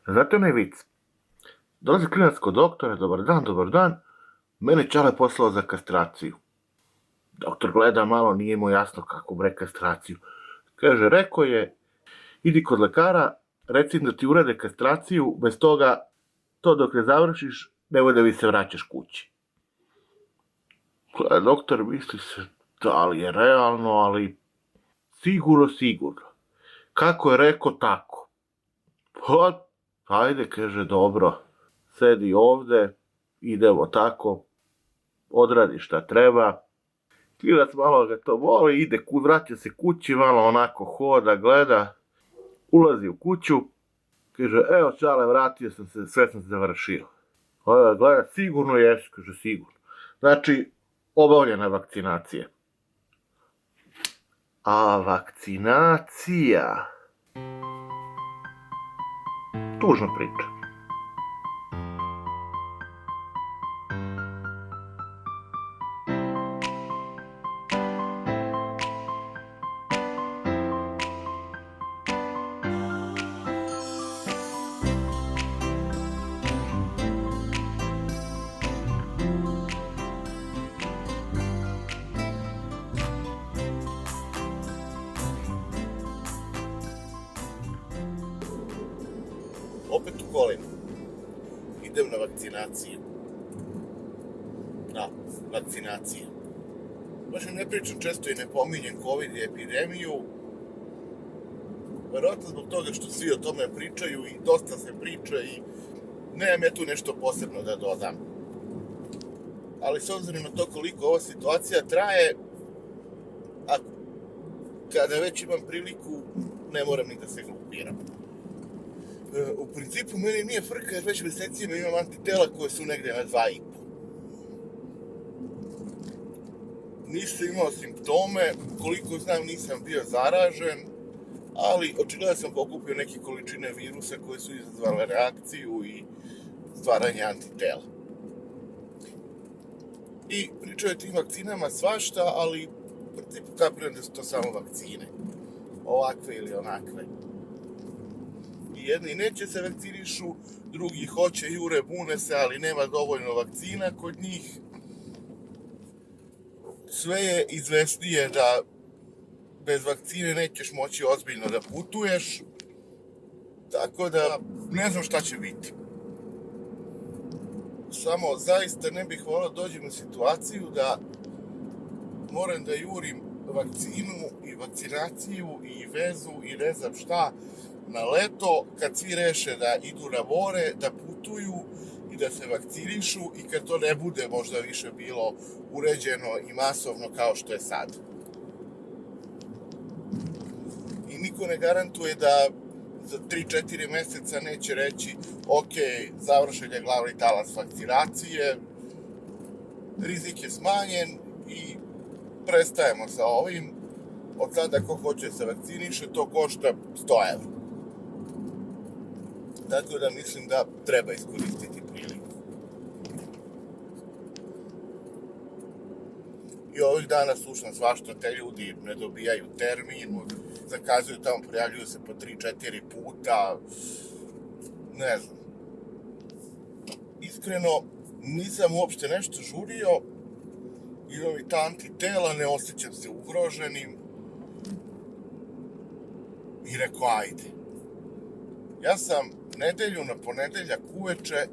Znate onaj vic? Dolazi klinac kod doktora, dobar dan, mene Čale poslao za kastraciju. Doktor gleda malo, nije mu jasno kako bre kastraciju. Kaže, rekao je, idi kod lekara, reci im da ti urade kastraciju, bez toga, to dok ne završiš, nemoj da mi se vraćaš kući. Doktor misli se, da li je realno, ali sigurno. Kako je rekao, tako. Pa, ajde, kaže, dobro, sedi ovde, idemo tako, odradi šta treba. Klinac malo ga to boli, vraća se kući, malo onako hoda, gleda, ulazi u kuću, kaže, evo Čale, vratio sam se, sve sam završio. Gleda, sigurno jesi, kaže, sigurno. Znači, obavljena vakcinacija. A vakcinacija... Tužna priča. Opet u kolima. Idem na vakcinaciju. Vakcinacija. Baš ne pričam često i ne pominjem COVID i epidemiju. Verovatno zbog toga što svi o tome pričaju i dosta se priča i nemam ja tu nešto posebno da dodam. Ali s obzirom na to koliko ova situacija traje, a kada već imam priliku, ne moram ni da se glupiram. U principu meni nije frka jer već mesecima imam antitela koje su negde na 2,5. Nisam imao simptome, koliko znam nisam bio zaražen, ali očigledno sam pokupio neke količine virusa koje su izazvale reakciju i stvaranje antitela. I pričaju o tim vakcinama svašta, ali u principu kapiram da su to samo vakcine. Ovakve ili onakve. I jedni neće se vakcinišu, drugi hoće, jure, bune se, ali nema dovoljno vakcina kod njih. Sve je izvesnije da bez vakcine nećeš moći ozbiljno da putuješ, tako da ne znam šta će biti. Samo zaista ne bih volio dođem u situaciju da moram da jurim vakcinu i vakcinaciju i vezu i ne znam šta na leto, kad svi reše da idu na more, da putuju i da se vakcinišu i kad to ne bude možda više bilo uređeno i masovno kao što je sad. I niko ne garantuje da za 3-4 meseca neće reći ok, završen je glavni talas vakcinacije, rizik je smanjen i prestajemo sa ovim. Od sada ko hoće se vakciniše, to košta 100 evra. Tako da mislim da treba iskoristiti priliku. I ovih dana slušam svašta, te ljudi ne dobijaju termin, zakazuju tamo, prijavljuju se po 3-4 puta, ne znam. Iskreno, nisam uopšte nešto žurio, imam i ta antitela, ne osjećam se ugroženim. I rekao, ajde. Ja sam nedelju na ponedeljak uveče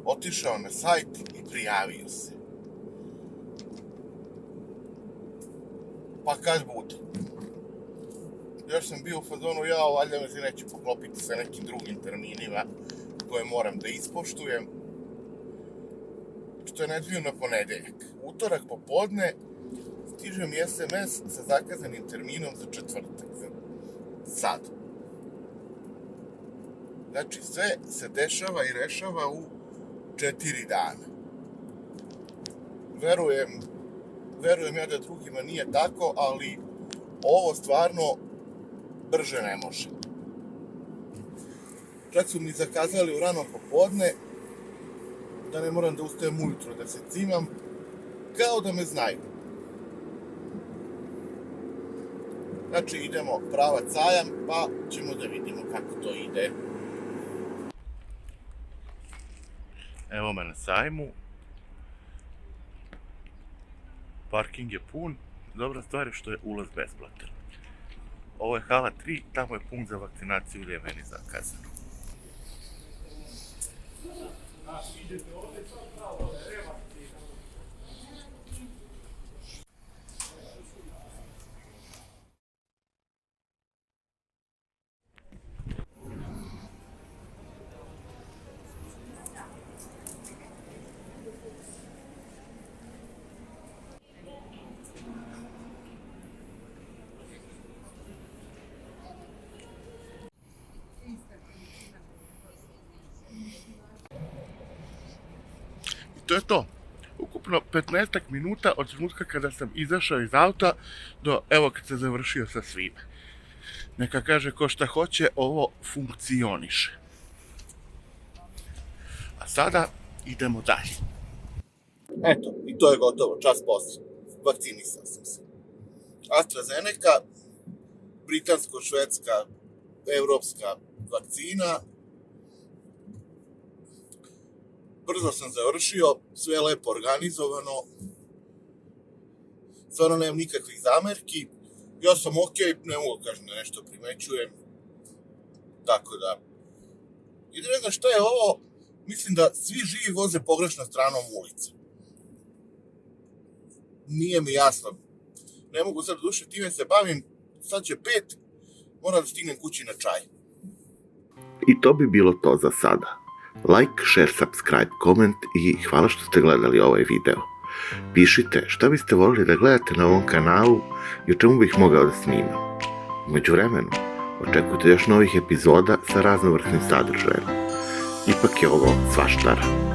otišao na sajt i prijavio se. Pa kad bude. Još sam bio u fazonu, valjda me se neće poklopiti sa nekim drugim terminima koje moram da ispoštujem. Što je nedelju na ponedeljak. Utorak popodne stiže mi SMS sa zakazanim terminom za četvrtak. Sad. Znači, sve se dešava i rešava u 4 dana. Verujem ja da drugima nije tako, ali ovo stvarno brže ne može. Čak su mi zakazali u rano popodne, da ne moram da ustajem ujutro da se cimam, kao da me znaju. Znači, idemo pravac Sajam, pa ćemo da vidimo kako to ide. Evo me na sajmu. Parking je pun. Dobra stvar je što je ulaz besplatan. Ovo je hala 3, tamo je punkt za vakcinaciju ili je meni zakazano. To je to. Ukupno 15 minuta od trenutka kada sam izašao iz auta do evo kad se završio sa svime. Neka kaže ko šta hoće, ovo funkcioniše. A sada idemo dalje. Eto, i to je gotovo, čas posle. Vakcinisao sam se. AstraZeneca, britansko-švedska, evropska vakcina. Brzo sam završio, sve lepo organizovano, stvarno nemam nikakvih zamerki, ja sam okej, ne mogu kažem da nešto primećujem, tako da, i da ne znam šta je ovo, mislim da svi živi voze pogrešnom stranom ulice. Nije mi jasno, ne mogu sad duše, time se bavim, sad će 5, moram da stignem kući na čaj. I to bi bilo to za sada. Like, share, subscribe, comment i hvala što ste gledali ovaj video. Pišite šta biste voljeli da gledate na ovom kanalu i o čemu bih mogao da snimam. U međuvremenu, očekujte još novih epizoda sa raznovrsnim sadržajem. Ipak je ovo svaštara.